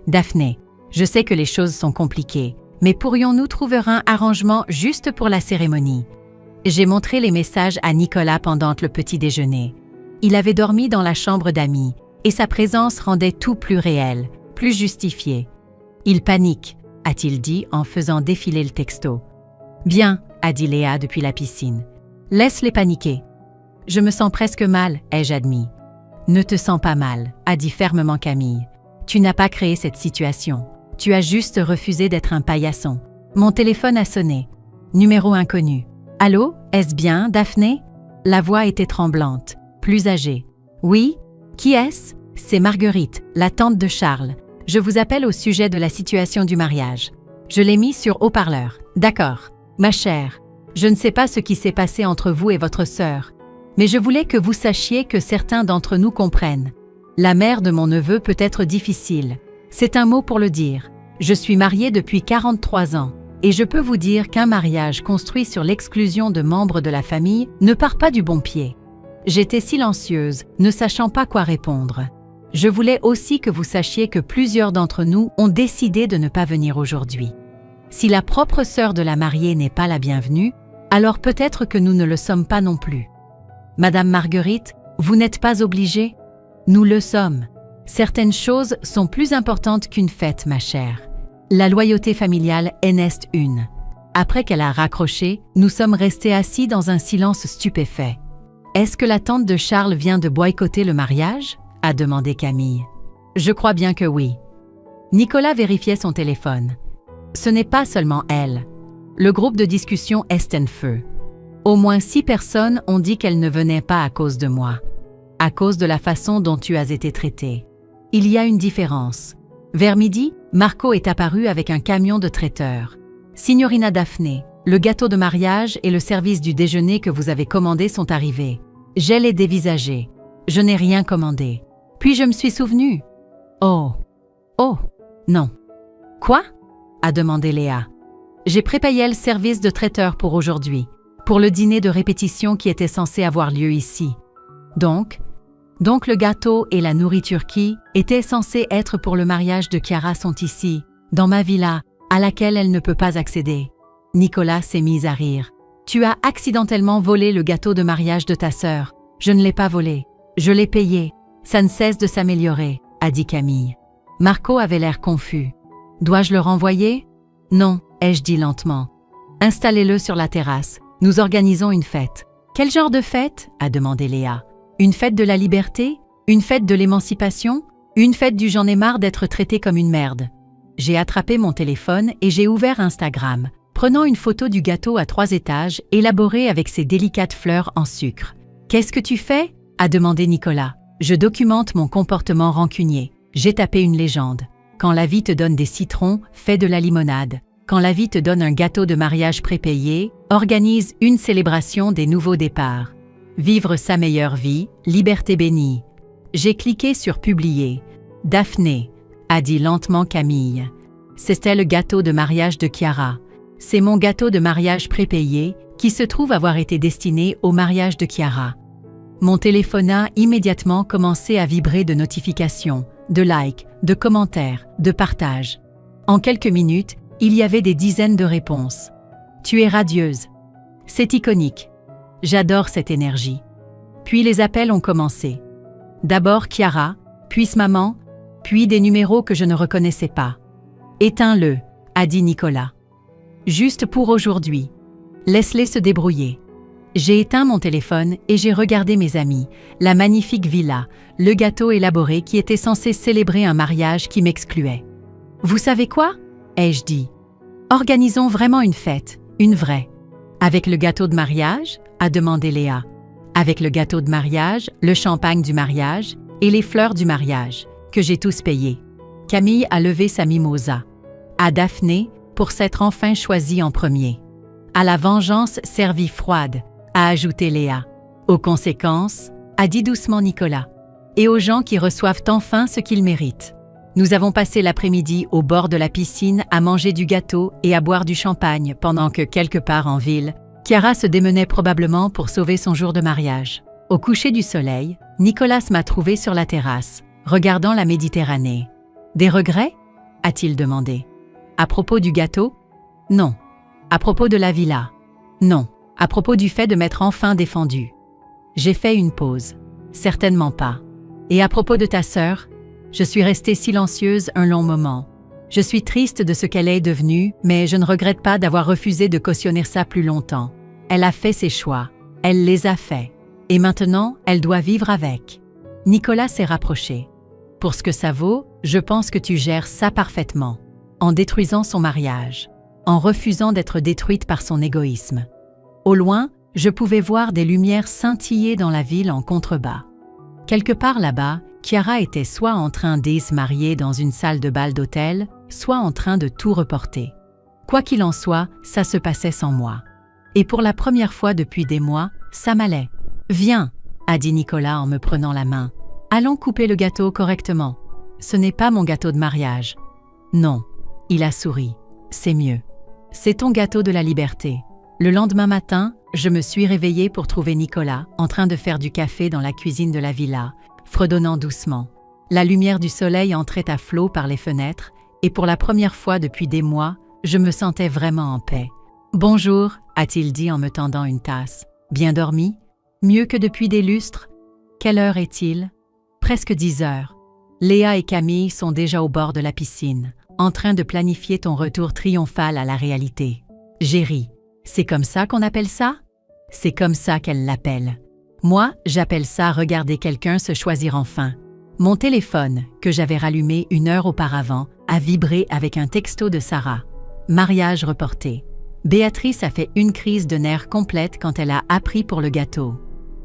Daphné, je sais que les choses sont compliquées, mais pourrions-nous trouver un arrangement juste pour la cérémonie? J'ai montré les messages à Nicolas pendant le petit déjeuner. Il avait dormi dans la chambre d'amis, et sa présence rendait tout plus réel, plus justifié. Il panique, a-t-il dit en faisant défiler le texto. Bien, a dit Léa depuis la piscine. Laisse-les paniquer. Je me sens presque mal, ai-je admis. Ne te sens pas mal, a dit fermement Camille. Tu n'as pas créé cette situation. Tu as juste refusé d'être un paillasson. Mon téléphone a sonné. Numéro inconnu. Allô, est-ce bien, Daphné? La voix était tremblante, plus âgée. Oui? Qui est-ce? C'est Marguerite, la tante de Charles. Je vous appelle au sujet de la situation du mariage. Je l'ai mis sur haut-parleur. D'accord. Ma chère, je ne sais pas ce qui s'est passé entre vous et votre sœur, mais je voulais que vous sachiez que certains d'entre nous comprennent. La mère de mon neveu peut être difficile. C'est un mot pour le dire. Je suis mariée depuis 43 ans, et je peux vous dire qu'un mariage construit sur l'exclusion de membres de la famille ne part pas du bon pied. J'étais silencieuse, ne sachant pas quoi répondre. Je voulais aussi que vous sachiez que plusieurs d'entre nous ont décidé de ne pas venir aujourd'hui. Si la propre sœur de la mariée n'est pas la bienvenue, alors peut-être que nous ne le sommes pas non plus. Madame Marguerite, vous n'êtes pas obligée? Nous le sommes. Certaines choses sont plus importantes qu'une fête, ma chère. La loyauté familiale en est une. Après qu'elle a raccroché, nous sommes restés assis dans un silence stupéfait. Est-ce que la tante de Charles vient de boycotter le mariage? A demandé Camille. Je crois bien que oui. Nicolas vérifiait son téléphone. Ce n'est pas seulement elle. Le groupe de discussion est en feu. Au moins 6 personnes ont dit qu'elles ne venaient pas à cause de moi. À cause de la façon dont tu as été traitée. Il y a une différence. Vers midi, Marco est apparu avec un camion de traiteur. Signorina Daphné, le gâteau de mariage et le service du déjeuner que vous avez commandé sont arrivés. J'ai les dévisagés. Je n'ai rien commandé. Puis je me suis souvenue. Oh, non. Quoi? A demandé Léa. J'ai prépayé le service de traiteur pour aujourd'hui, pour le dîner de répétition qui était censé avoir lieu ici. Donc le gâteau et la nourriture qui étaient censés être pour le mariage de Chiara sont ici, dans ma villa, à laquelle elle ne peut pas accéder. Nicolas s'est mis à rire. Tu as accidentellement volé le gâteau de mariage de ta sœur. Je ne l'ai pas volé. Je l'ai payé. Ça ne cesse de s'améliorer, a dit Camille. Marco avait l'air confus. Dois-je le renvoyer? Non, ai-je dit lentement. Installez-le sur la terrasse. Nous organisons une fête. Quel genre de fête? A demandé Léa. Une fête de la liberté? Une fête de l'émancipation? Une fête du j'en ai marre d'être traitée comme une merde. J'ai attrapé mon téléphone et j'ai ouvert Instagram, prenant une photo du gâteau à 3 étages élaboré avec ses délicates fleurs en sucre. Qu'est-ce que tu fais? A demandé Nicolas. Je documente mon comportement rancunier. J'ai tapé une légende. Quand la vie te donne des citrons, fais de la limonade. Quand la vie te donne un gâteau de mariage prépayé, organise une célébration des nouveaux départs. Vivre sa meilleure vie, liberté bénie. J'ai cliqué sur publier. Daphné, a dit lentement Camille. C'était le gâteau de mariage de Chiara. C'est mon gâteau de mariage prépayé qui se trouve avoir été destiné au mariage de Chiara. Mon téléphone a immédiatement commencé à vibrer de notifications, de likes, de commentaires, de partages. En quelques minutes, il y avait des dizaines de réponses. Tu es radieuse. C'est iconique. J'adore cette énergie. Puis les appels ont commencé. D'abord Chiara, puis maman, puis des numéros que je ne reconnaissais pas. Éteins-le, a dit Nicolas. Juste pour aujourd'hui. Laisse-les se débrouiller. J'ai éteint mon téléphone et j'ai regardé mes amis, la magnifique villa, le gâteau élaboré qui était censé célébrer un mariage qui m'excluait. Vous savez quoi? Ai-je dit. Organisons vraiment une fête, une vraie. Avec le gâteau de mariage? A demandé Léa. Avec le gâteau de mariage, le champagne du mariage et les fleurs du mariage, que j'ai tous payés. Camille a levé sa mimosa. À Daphné, pour s'être enfin choisie en premier. À la vengeance servie froide, a ajouté Léa. Aux conséquences, a dit doucement Nicolas. Et aux gens qui reçoivent enfin ce qu'ils méritent. Nous avons passé l'après-midi au bord de la piscine à manger du gâteau et à boire du champagne pendant que quelque part en ville, Chiara se démenait probablement pour sauver son jour de mariage. Au coucher du soleil, Nicolas m'a trouvé sur la terrasse, regardant la Méditerranée. Des regrets? A-t-il demandé. À propos du gâteau? Non. À propos de la villa? Non. À propos du fait de m'être enfin défendu. J'ai fait une pause. Certainement pas. Et à propos de ta sœur? Je suis restée silencieuse un long moment. Je suis triste de ce qu'elle est devenue, mais je ne regrette pas d'avoir refusé de cautionner ça plus longtemps. Elle a fait ses choix. Elle les a faits. Et maintenant, elle doit vivre avec. Nicolas s'est rapproché. Pour ce que ça vaut, je pense que tu gères ça parfaitement. En détruisant son mariage. En refusant d'être détruite par son égoïsme. Au loin, je pouvais voir des lumières scintiller dans la ville en contrebas. Quelque part là-bas, Chiara était soit en train de se marier dans une salle de bal d'hôtel, soit en train de tout reporter. Quoi qu'il en soit, ça se passait sans moi. Et pour la première fois depuis des mois, ça m'allait. « Viens », a dit Nicolas en me prenant la main. « Allons couper le gâteau correctement. Ce n'est pas mon gâteau de mariage. » « Non. » Il a souri. « C'est mieux. C'est ton gâteau de la liberté. » Le lendemain matin, je me suis réveillée pour trouver Nicolas en train de faire du café dans la cuisine de la villa, fredonnant doucement. La lumière du soleil entrait à flot par les fenêtres et pour la première fois depuis des mois, je me sentais vraiment en paix. « Bonjour », a-t-il dit en me tendant une tasse. « Bien dormi? Mieux que depuis des lustres? Quelle heure est-il? » Presque 10 heures. Léa et Camille sont déjà au bord de la piscine, en train de planifier ton retour triomphal à la réalité. J'ai ri. C'est comme ça qu'on appelle ça? C'est comme ça qu'elle l'appelle. Moi, j'appelle ça regarder quelqu'un se choisir enfin. Mon téléphone, que j'avais rallumé 1 heure auparavant, a vibré avec un texto de Sarah. Mariage reporté. Béatrice a fait une crise de nerfs complète quand elle a appris pour le gâteau.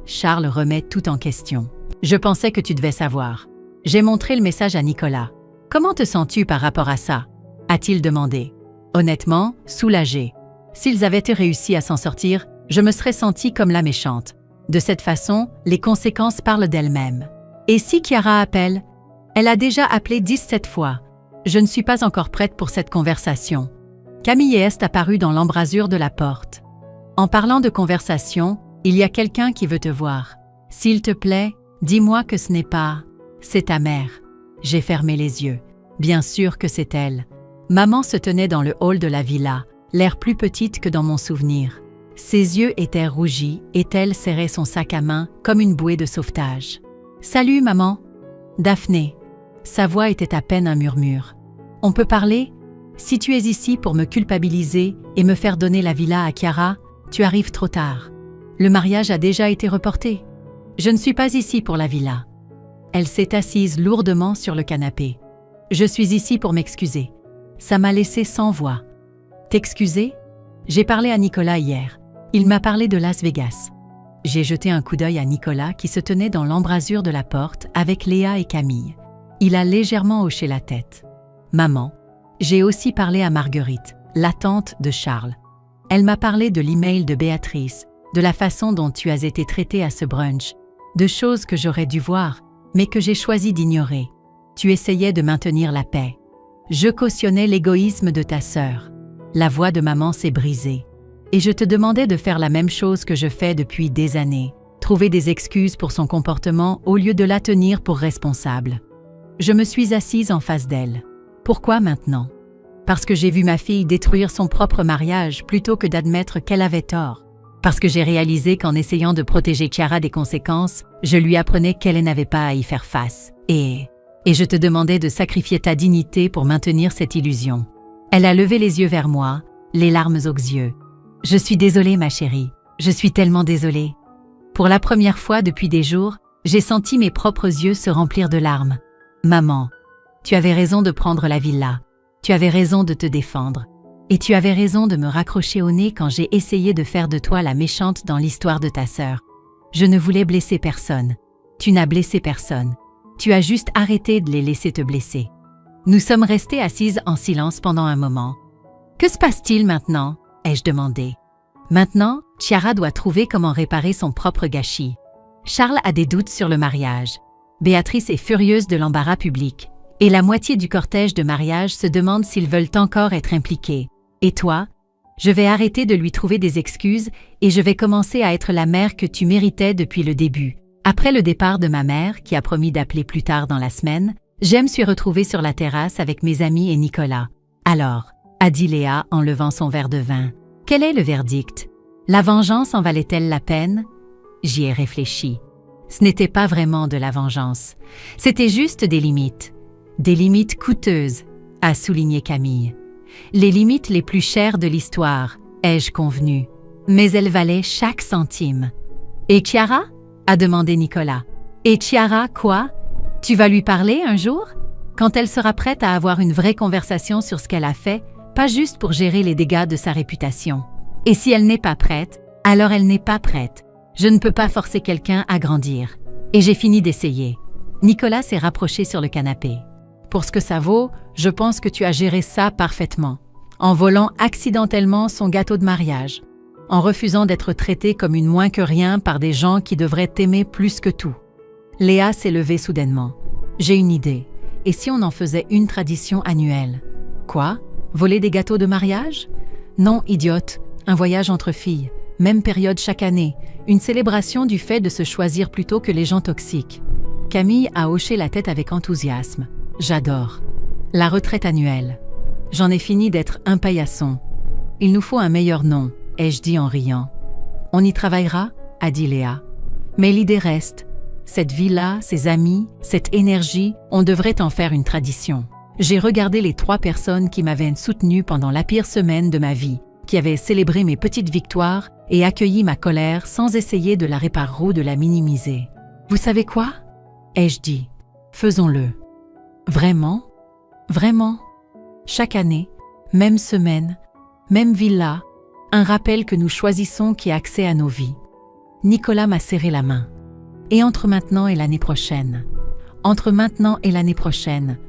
Charles remet tout en question. Je pensais que tu devais savoir. J'ai montré le message à Nicolas. Comment te sens-tu par rapport à ça? A-t-il demandé. Honnêtement, soulagé. S'ils avaient réussi à s'en sortir, je me serais sentie comme la méchante. De cette façon, les conséquences parlent d'elles-mêmes. Et si Chiara appelle? Elle a déjà appelé 17 fois. Je ne suis pas encore prête pour cette conversation. Camille est apparue dans l'embrasure de la porte. En parlant de conversation, il y a quelqu'un qui veut te voir. S'il te plaît, dis-moi que ce n'est pas... C'est ta mère. J'ai fermé les yeux. Bien sûr que c'est elle. Maman se tenait dans le hall de la villa, l'air plus petite que dans mon souvenir. Ses yeux étaient rougis et elle serrait son sac à main comme une bouée de sauvetage. « Salut, maman !»« Daphné !» Sa voix était à peine un murmure. « On peut parler ? Si tu es ici pour me culpabiliser et me faire donner la villa à Chiara, tu arrives trop tard. Le mariage a déjà été reporté. Je ne suis pas ici pour la villa. » Elle s'est assise lourdement sur le canapé. « Je suis ici pour m'excuser. » Ça m'a laissé sans voix. « T'excuser ? J'ai parlé à Nicolas hier. Il m'a parlé de Las Vegas. » J'ai jeté un coup d'œil à Nicolas qui se tenait dans l'embrasure de la porte avec Léa et Camille. Il a légèrement hoché la tête. « Maman, j'ai aussi parlé à Marguerite, la tante de Charles. Elle m'a parlé de l'email de Béatrice, de la façon dont tu as été traitée à ce brunch, de choses que j'aurais dû voir, mais que j'ai choisi d'ignorer. Tu essayais de maintenir la paix. Je cautionnais l'égoïsme de ta sœur. La voix de maman s'est brisée. Et je te demandais de faire la même chose que je fais depuis des années, trouver des excuses pour son comportement au lieu de la tenir pour responsable. Je me suis assise en face d'elle. Pourquoi maintenant ? Parce que j'ai vu ma fille détruire son propre mariage plutôt que d'admettre qu'elle avait tort. Parce que j'ai réalisé qu'en essayant de protéger Chiara des conséquences, je lui apprenais qu'elle n'avait pas à y faire face. Et je te demandais de sacrifier ta dignité pour maintenir cette illusion. Elle a levé les yeux vers moi, les larmes aux yeux. Je suis désolée, ma chérie. Je suis tellement désolée. Pour la première fois depuis des jours, j'ai senti mes propres yeux se remplir de larmes. Maman, tu avais raison de prendre la villa. Tu avais raison de te défendre. Et tu avais raison de me raccrocher au nez quand j'ai essayé de faire de toi la méchante dans l'histoire de ta sœur. Je ne voulais blesser personne. Tu n'as blessé personne. Tu as juste arrêté de les laisser te blesser. Nous sommes restées assises en silence pendant un moment. « Que se passe-t-il maintenant ?» ai-je demandé. Maintenant, Chiara doit trouver comment réparer son propre gâchis. Charles a des doutes sur le mariage. Béatrice est furieuse de l'embarras public. Et la moitié du cortège de mariage se demande s'ils veulent encore être impliqués. Et toi? Je vais arrêter de lui trouver des excuses et je vais commencer à être la mère que tu méritais depuis le début. Après le départ de ma mère, qui a promis d'appeler plus tard dans la semaine, je me suis retrouvée sur la terrasse avec mes amis et Nicolas. Alors, a dit Léa en levant son verre de vin. Quel est le verdict? La vengeance en valait-elle la peine? J'y ai réfléchi. Ce n'était pas vraiment de la vengeance. C'était juste des limites. Des limites coûteuses, a souligné Camille. Les limites les plus chères de l'histoire, ai-je convenu. Mais elles valaient chaque centime. Et Chiara? A demandé Nicolas. Et Chiara, quoi? Tu vas lui parler un jour? Quand elle sera prête à avoir une vraie conversation sur ce qu'elle a fait, pas juste pour gérer les dégâts de sa réputation. Et si elle n'est pas prête, alors elle n'est pas prête. Je ne peux pas forcer quelqu'un à grandir. Et j'ai fini d'essayer. Nicolas s'est rapproché sur le canapé. Pour ce que ça vaut, je pense que tu as géré ça parfaitement. En volant accidentellement son gâteau de mariage. En refusant d'être traitée comme une moins que rien par des gens qui devraient t'aimer plus que tout. Léa s'est levée soudainement. J'ai une idée. Et si on en faisait une tradition annuelle? Quoi? Voler des gâteaux de mariage? Non, idiote. Un voyage entre filles. Même période chaque année. Une célébration du fait de se choisir plutôt que les gens toxiques. Camille a hoché la tête avec enthousiasme. J'adore. La retraite annuelle. J'en ai fini d'être un paillasson. Il nous faut un meilleur nom, ai-je dit en riant. On y travaillera, a dit Léa. Mais l'idée reste. Cette villa, ses amis, cette énergie, on devrait en faire une tradition. J'ai regardé les 3 personnes qui m'avaient soutenue pendant la pire semaine de ma vie, qui avaient célébré mes petites victoires et accueilli ma colère sans essayer de la réparer ou de la minimiser. Vous savez quoi? Ai-je dit. Faisons-le. Vraiment? Vraiment? Chaque année, même semaine, même villa, un rappel que nous choisissons qui a accès à nos vies. Nicolas m'a serré la main. Et entre maintenant et l'année prochaine,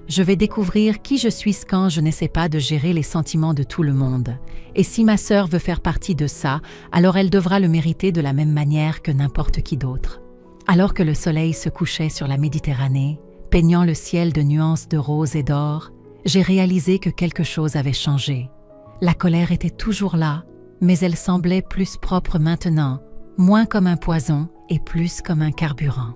je vais découvrir qui je suis quand je n'essaie pas de gérer les sentiments de tout le monde. Et si ma sœur veut faire partie de ça, alors elle devra le mériter de la même manière que n'importe qui d'autre. Alors que le soleil se couchait sur la Méditerranée, peignant le ciel de nuances de rose et d'or, j'ai réalisé que quelque chose avait changé. La colère était toujours là, mais elle semblait plus propre maintenant, moins comme un poison et plus comme un carburant.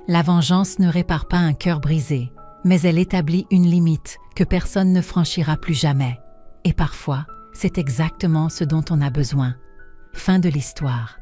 La vengeance ne répare pas un cœur brisé, mais elle établit une limite que personne ne franchira plus jamais. Et parfois, c'est exactement ce dont on a besoin. Fin de l'histoire.